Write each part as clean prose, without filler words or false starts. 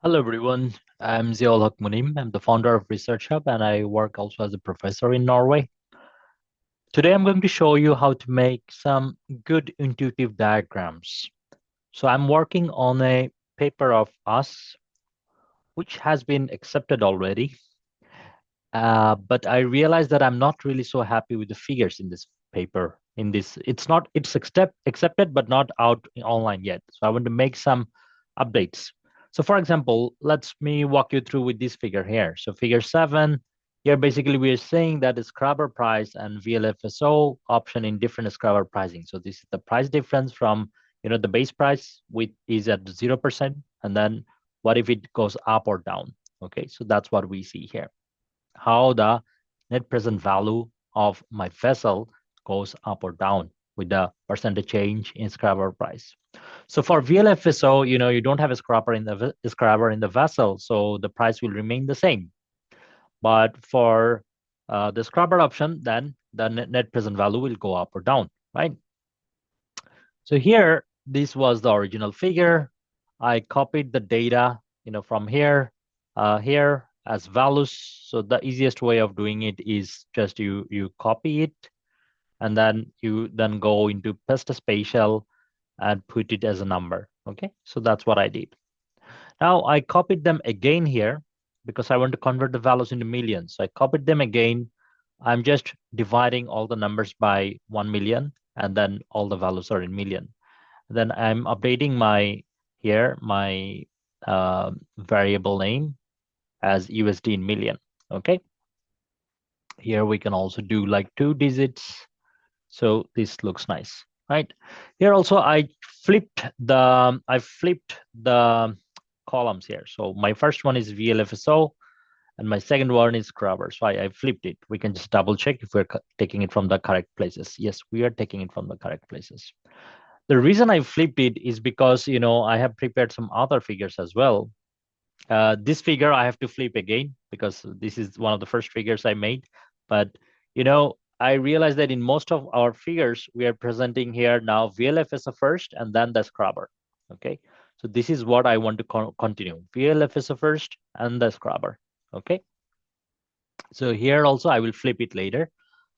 Hello everyone, I'm Ziaul Haq Munim. I'm the founder of Research Hub and I work also as a professor in Norway. Today I'm going to show you how to make some good intuitive diagrams. So I'm working on a paper of us, which has been accepted already. But I realized that I'm not really so happy with the figures in this paper. It's accepted, but not out online yet. So I want to make some updates. So for example, let me walk you through with this figure here. So figure 7, here basically we are saying that the scrubber price and VLFSO option in different scrubber pricing. So this is the price difference from the base price is at 0%, and then what if it goes up or down? Okay, so that's what we see here, how the net present value of my vessel goes up or down with the percentage change in scrubber price. So for VLFSO, you don't have a scrubber in the vessel, so the price will remain the same. But for the scrubber option, then the net present value will go up or down, right? So here, this was the original figure. I copied the data, from here, here as values. So the easiest way of doing it is just you copy it, and then you then go into paste spatial and put it as a number. Okay, so that's what I did. Now I copied them again here because I want to convert the values into millions. So I copied them again. I'm just dividing all the numbers by 1 million, and then all the values are in million. Then I'm updating my variable name as USD in million. Okay. Here we can also do like 2 digits. So this looks nice, right? Here also I flipped the columns here. So my first one is VLFSO and my second one is scrubber. So I flipped it. We can just double check if we're taking it from the correct places. Yes, we are taking it from the correct places. The reason I flipped it is because, I have prepared some other figures as well. This figure I have to flip again because this is one of the first figures I made. But, I realized that in most of our figures, we are presenting here now VLFSO first and then the scrubber. Okay. So this is what I want to continue. VLFSO first and the scrubber. Okay. So here also I will flip it later,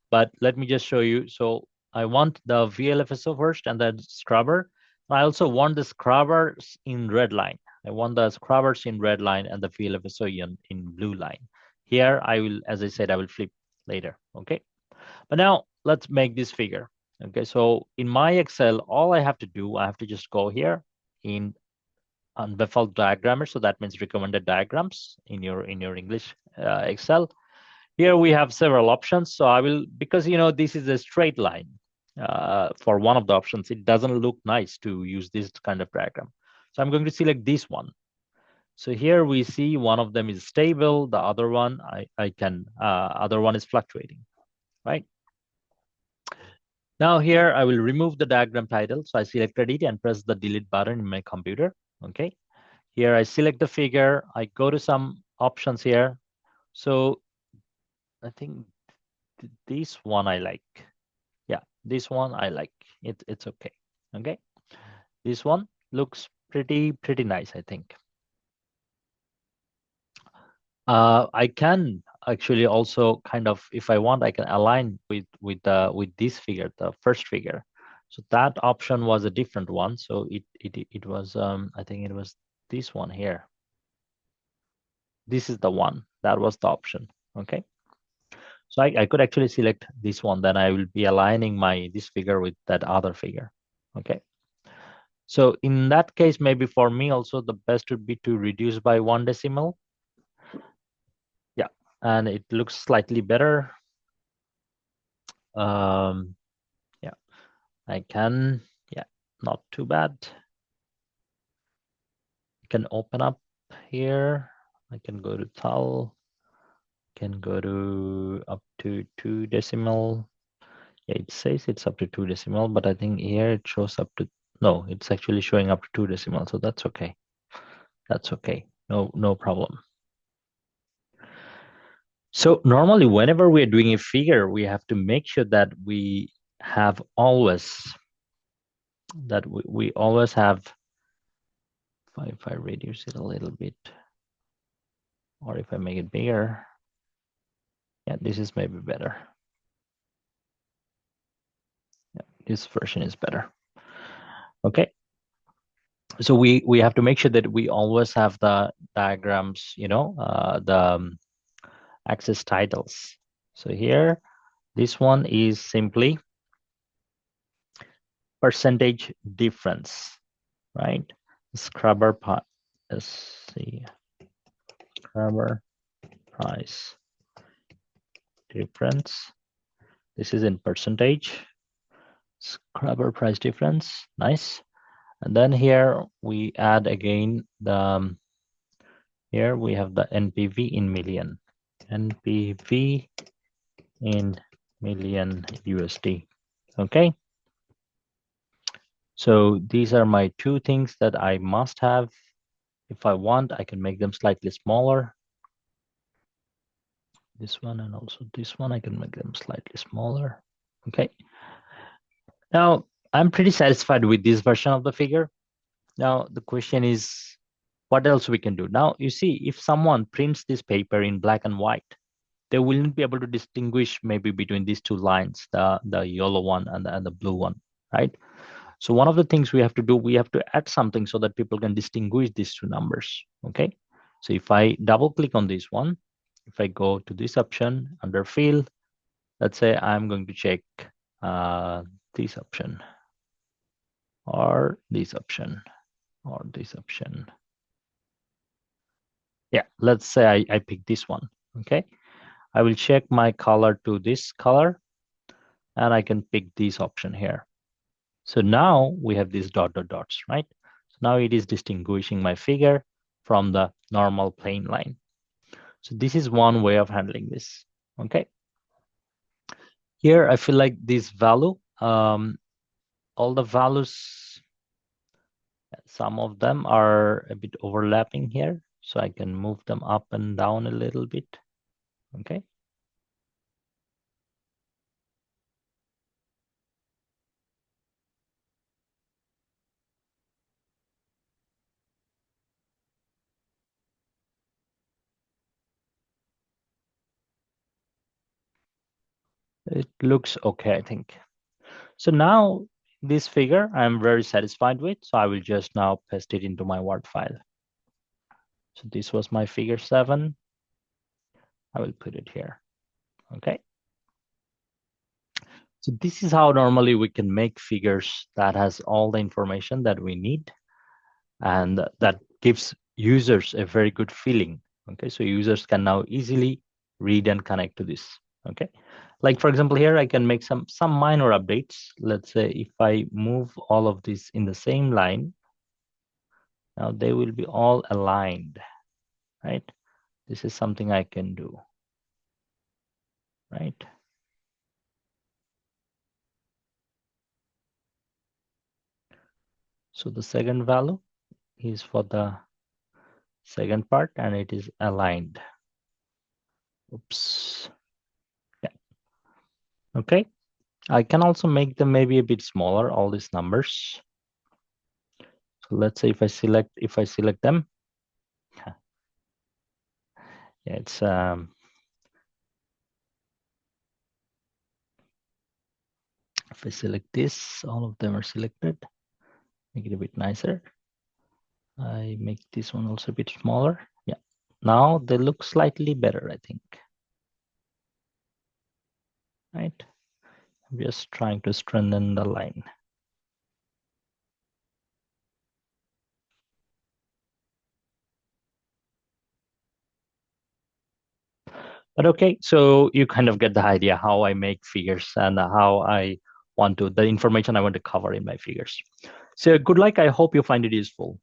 but let me just show you. So I want the VLFSO first and then scrubber. I also want the scrubbers in red line. I want the scrubbers in red line and the VLFSO in blue line. Here I will, as I said, I will flip later. Okay. But now let's make this figure. Okay. So in my Excel, all I have to do, I have to just go here in on default diagrammer. So that means recommended diagrams in your English Excel. Here we have several options. So I will, because this is a straight line for one of the options, it doesn't look nice to use this kind of diagram. So I'm going to select this one. So here we see one of them is stable, the other one other one is fluctuating, right? Now here I will remove the diagram title. So I selected it and press the delete button in my computer. Okay. Here I select the figure. I go to some options here. So I think this one I like. Yeah, this one I like. It's okay. Okay. This one looks pretty nice, I think. I can actually also kind of, if I want, I can align with this figure, the first figure. So that option was a different one. So it was I think it was this one here. This is the one that was the option. Okay. So I could actually select this one, then I will be aligning this figure with that other figure. Okay. So in that case, maybe for me also the best would be to reduce by 1 decimal. Yeah, and it looks slightly better. Yeah, I can, yeah, not too bad. I can open up here. I can go to Tal, can go to up to 2 decimal. Yeah, it says it's up to 2 decimal, but I think here it shows up to, no, it's actually showing up to 2 decimal. So that's okay. That's okay. No problem. So normally whenever we're doing a figure, we have to make sure that we always have if I reduce it a little bit, or if I make it bigger, yeah, this is maybe better. Yeah, this version is better. Okay. So we have to make sure that we always have the diagrams, the axis titles. So here, this one is simply percentage difference, right? Scrubber price. Let's see, scrubber price difference. This is in percentage. Scrubber price difference. Nice. And then here we add again the here we have the NPV in million. NPV in million USD. Okay. So these are my two things that I must have. If I want, I can make them slightly smaller. This one and also this one, I can make them slightly smaller. Okay. Now, I'm pretty satisfied with this version of the figure. Now, the question is, what else we can do? Now, you see, if someone prints this paper in black and white, they wouldn't be able to distinguish maybe between these two lines, the yellow one and the blue one, right? So one of the things we have to do, we have to add something so that people can distinguish these two numbers, okay? So if I double click on this one, if I go to this option under field, let's say I'm going to check this option or this option or this option. Yeah, let's say I pick this one, okay? I will check my color to this color and I can pick this option here. So now we have these dots, right? So now it is distinguishing my figure from the normal plain line. So this is one way of handling this, okay? Here, I feel like this value, all the values, some of them are a bit overlapping here. So I can move them up and down a little bit, okay? It looks okay, I think. So now this figure I'm very satisfied with. So I will just now paste it into my Word file. So this was my figure 7. I will put it here, okay? So this is how normally we can make figures that has all the information that we need and that gives users a very good feeling, okay? So users can now easily read and connect to this, okay? Like for example, here I can make some minor updates. Let's say if I move all of this in the same line, now they will be all aligned, right? This is something I can do, right? So the second value is for the second part and it is aligned. Oops. Yeah. Okay. I can also make them maybe a bit smaller, all these numbers. So let's say if I select them, yeah, it's if I select this, all of them are selected. Make it a bit nicer. I make this one also a bit smaller. Yeah. Now they look slightly better, I think. Right. I'm just trying to strengthen the line. But okay, so you kind of get the idea how I make figures and how I want to, the information I want to cover in my figures. So good luck. I hope you find it useful.